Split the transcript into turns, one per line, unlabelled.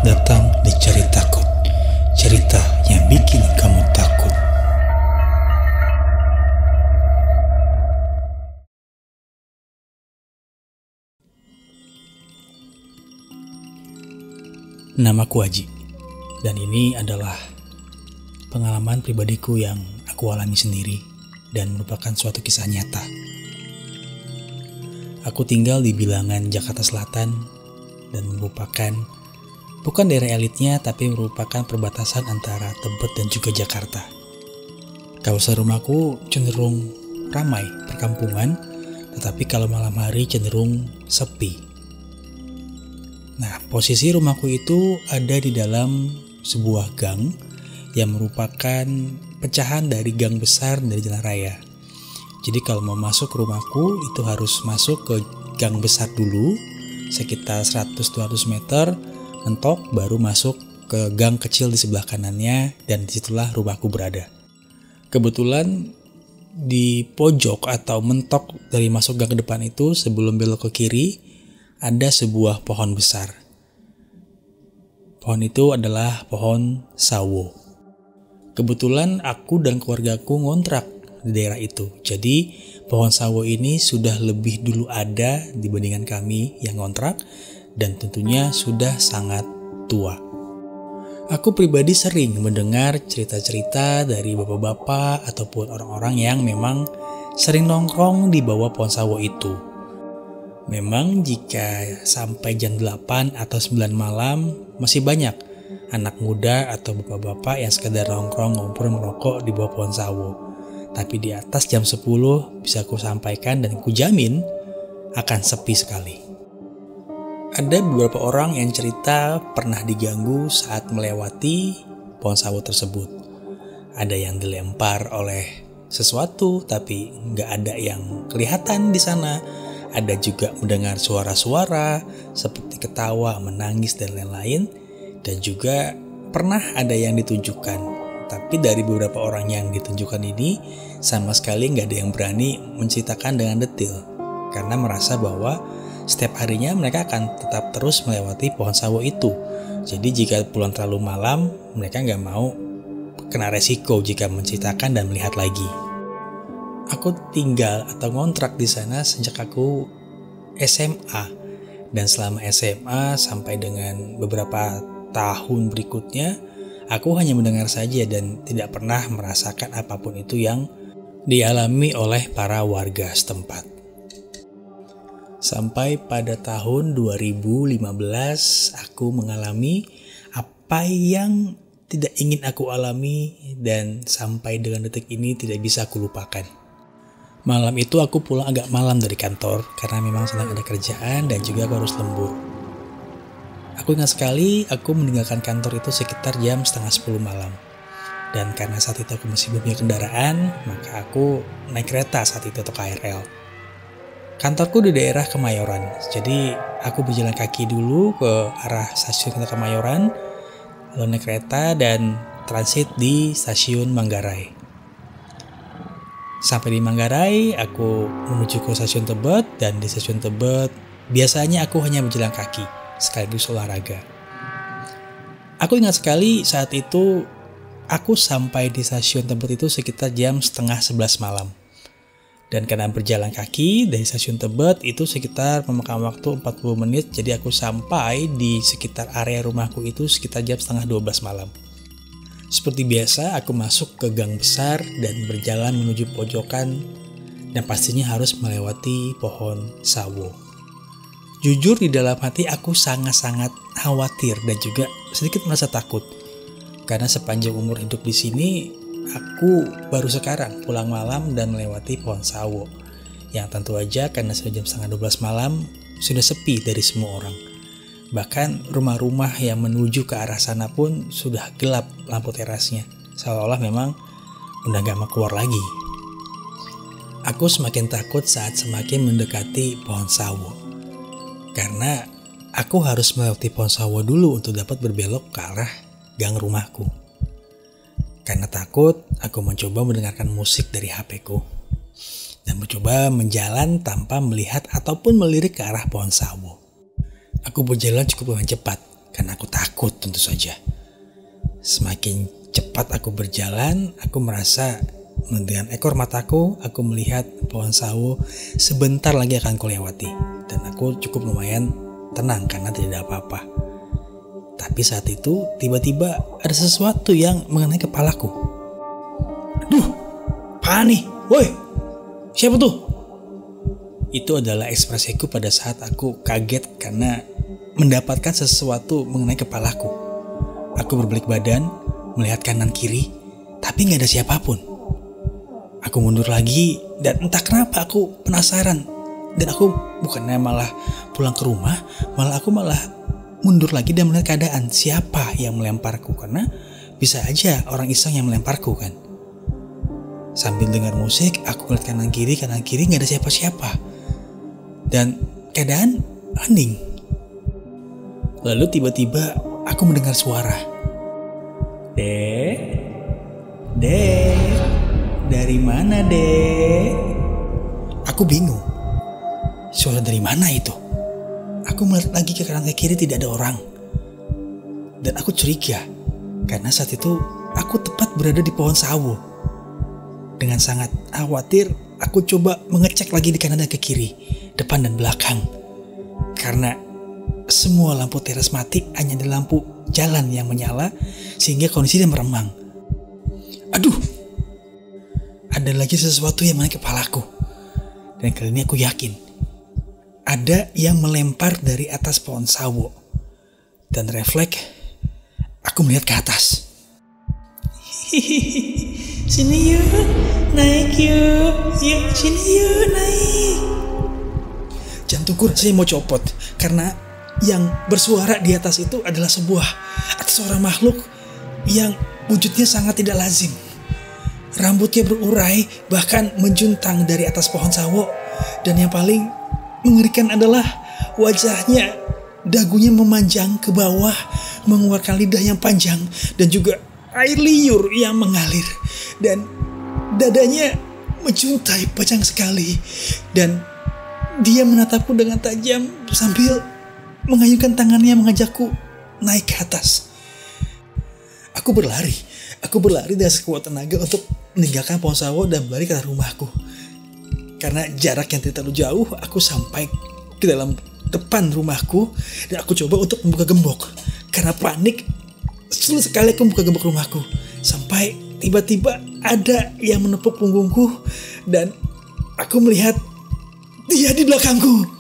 datang di Ceritaku, cerita yang bikin kamu takut. Namaku Aji, dan ini adalah pengalaman pribadiku yang aku alami sendiri dan merupakan suatu kisah nyata. Aku tinggal di bilangan Jakarta Selatan dan merupakan bukan daerah elitnya, tapi merupakan perbatasan antara Tebet dan juga Jakarta. Kawasan rumahku cenderung ramai perkampungan, tetapi kalau malam hari cenderung sepi. Nah, posisi rumahku itu ada di dalam sebuah gang yang merupakan pecahan dari gang besar dari jalan raya. Jadi kalau mau masuk ke rumahku itu harus masuk ke gang besar dulu sekitar 100-200 meter, mentok baru masuk ke gang kecil di sebelah kanannya, dan disitulah rumahku berada. Kebetulan di pojok atau mentok dari masuk gang ke depan itu sebelum belok ke kiri ada sebuah pohon besar. Pohon itu adalah pohon sawo. Kebetulan aku dan keluargaku ngontrak di daerah itu. Jadi pohon sawo ini sudah lebih dulu ada dibandingkan kami yang ngontrak, dan tentunya sudah sangat tua. Aku pribadi sering mendengar cerita-cerita dari bapak-bapak ataupun orang-orang yang memang sering nongkrong di bawah pohon sawo itu. Memang jika sampai jam 8 atau 9 malam masih banyak anak muda atau bapak-bapak yang sekedar nongkrong ngobrol merokok di bawah pohon sawo. Tapi di atas jam 10 bisa aku sampaikan dan aku jamin akan sepi sekali. Ada beberapa orang yang cerita pernah diganggu saat melewati pohon sawo tersebut. Ada yang dilempar oleh sesuatu tapi nggak ada yang kelihatan di sana. Ada juga mendengar suara-suara seperti ketawa, menangis, dan lain-lain. Dan juga pernah ada yang ditunjukkan. Tapi dari beberapa orang yang ditunjukkan ini sama sekali nggak ada yang berani menceritakan dengan detail. Karena merasa bahwa setiap harinya mereka akan tetap terus melewati pohon sawo itu. Jadi jika pulang terlalu malam, mereka nggak mau kena resiko jika menceritakan dan melihat lagi. Aku tinggal atau ngontrak di sana sejak aku SMA, dan selama SMA sampai dengan beberapa tahun berikutnya aku hanya mendengar saja dan tidak pernah merasakan apapun itu yang dialami oleh para warga setempat. Sampai pada tahun 2015 aku mengalami apa yang tidak ingin aku alami dan sampai dengan detik ini tidak bisa aku lupakan. Malam itu aku pulang agak malam dari kantor karena memang sedang ada kerjaan dan juga aku harus lembur. Aku ingat sekali aku meninggalkan kantor itu sekitar jam 9:30 malam. Dan karena saat itu aku masih belum punya kendaraan, maka aku naik kereta saat itu atau KRL. Kantorku di daerah Kemayoran, jadi aku berjalan kaki dulu ke arah stasiun Kemayoran, lalu naik kereta dan transit di stasiun Manggarai. Sampai di Manggarai, aku menuju ke stasiun Tebet, dan di stasiun Tebet biasanya aku hanya berjalan kaki sekaligus olahraga. Aku ingat sekali saat itu aku sampai di stasiun Tebet itu sekitar jam 10:30 malam. Dan karena berjalan kaki dari stasiun Tebet itu sekitar memakan waktu 40 menit, jadi aku sampai di sekitar area rumahku itu sekitar jam 11:30 malam. Seperti biasa, aku masuk ke gang besar dan berjalan menuju pojokan, dan pastinya harus melewati pohon sawo. Jujur di dalam hati aku sangat-sangat khawatir dan juga sedikit merasa takut. Karena sepanjang umur hidup di sini, aku baru sekarang pulang malam dan melewati pohon sawo. Yang tentu aja karena sudah jam 11:30 malam, sudah sepi dari semua orang. Bahkan rumah-rumah yang menuju ke arah sana pun sudah gelap lampu terasnya. Seolah-olah memang udah gak mau keluar lagi. Aku semakin takut saat semakin mendekati pohon sawo. Karena aku harus melewati pohon sawo dulu untuk dapat berbelok ke arah gang rumahku. Karena takut, aku mencoba mendengarkan musik dari HP-ku. Dan mencoba menjalan tanpa melihat ataupun melirik ke arah pohon sawo. Aku berjalan cukup dengan cepat karena aku takut tentu saja. Semakin cepat aku berjalan, aku merasa dengan ekor mataku aku melihat pohon sawo sebentar lagi akan kulewati. Dan aku cukup lumayan tenang karena tidak ada apa-apa. Tapi saat itu tiba-tiba ada sesuatu yang mengenai kepalaku. Aduh, apaan nih? Woi, siapa tuh? Itu adalah ekspresiku pada saat aku kaget karena mendapatkan sesuatu mengenai kepalaku. Aku berbalik badan, melihat kanan kiri, tapi gak ada siapapun. Aku mundur lagi dan entah kenapa aku penasaran. Dan aku bukannya malah pulang ke rumah, aku malah mundur lagi dan melihat keadaan siapa yang melemparku. Karena bisa aja orang iseng yang melemparku kan. Sambil dengar musik, aku melihat kanan kiri gak ada siapa-siapa. Dan keadaan hening. Lalu tiba-tiba aku mendengar suara. Dek, dari mana dek? Aku bingung. Suara dari mana itu? Aku melihat lagi ke kanan ke kiri tidak ada orang. Dan aku curiga. Karena saat itu aku tepat berada di pohon sawo. Dengan sangat khawatir, aku coba mengecek lagi di kanan dan ke kiri, depan dan belakang. Karena semua lampu teras mati, hanya ada lampu jalan yang menyala, sehingga kondisinya meremang. Aduh, ada lagi sesuatu yang mengenai kepalaku. Dan kali ini aku yakin, ada yang melempar dari atas pohon sawo. Dan refleks, aku melihat ke atas. Sini yuk, naik yuk, sini yuk, naik. Jantungku rasanya mau copot, karena yang bersuara di atas itu adalah seorang makhluk yang wujudnya sangat tidak lazim. Rambutnya berurai, bahkan menjuntang dari atas pohon sawo. Dan yang paling mengerikan adalah wajahnya, dagunya memanjang ke bawah, mengeluarkan lidah yang panjang, dan juga air liur yang mengalir. Dan dadanya menjuntai panjang sekali. Dan dia menatapku dengan tajam sambil mengayunkan tangannya mengajakku naik ke atas. Aku berlari dengan sekuat tenaga untuk meninggalkan pohon sawo dan berlari ke arah rumahku. Karena jarak yang tidak terlalu jauh, aku sampai ke dalam depan rumahku dan aku coba untuk membuka gembok. Karena panik, sulit sekali aku membuka gembok rumahku. Sampai tiba-tiba ada yang menepuk punggungku dan aku melihat dia di belakangku.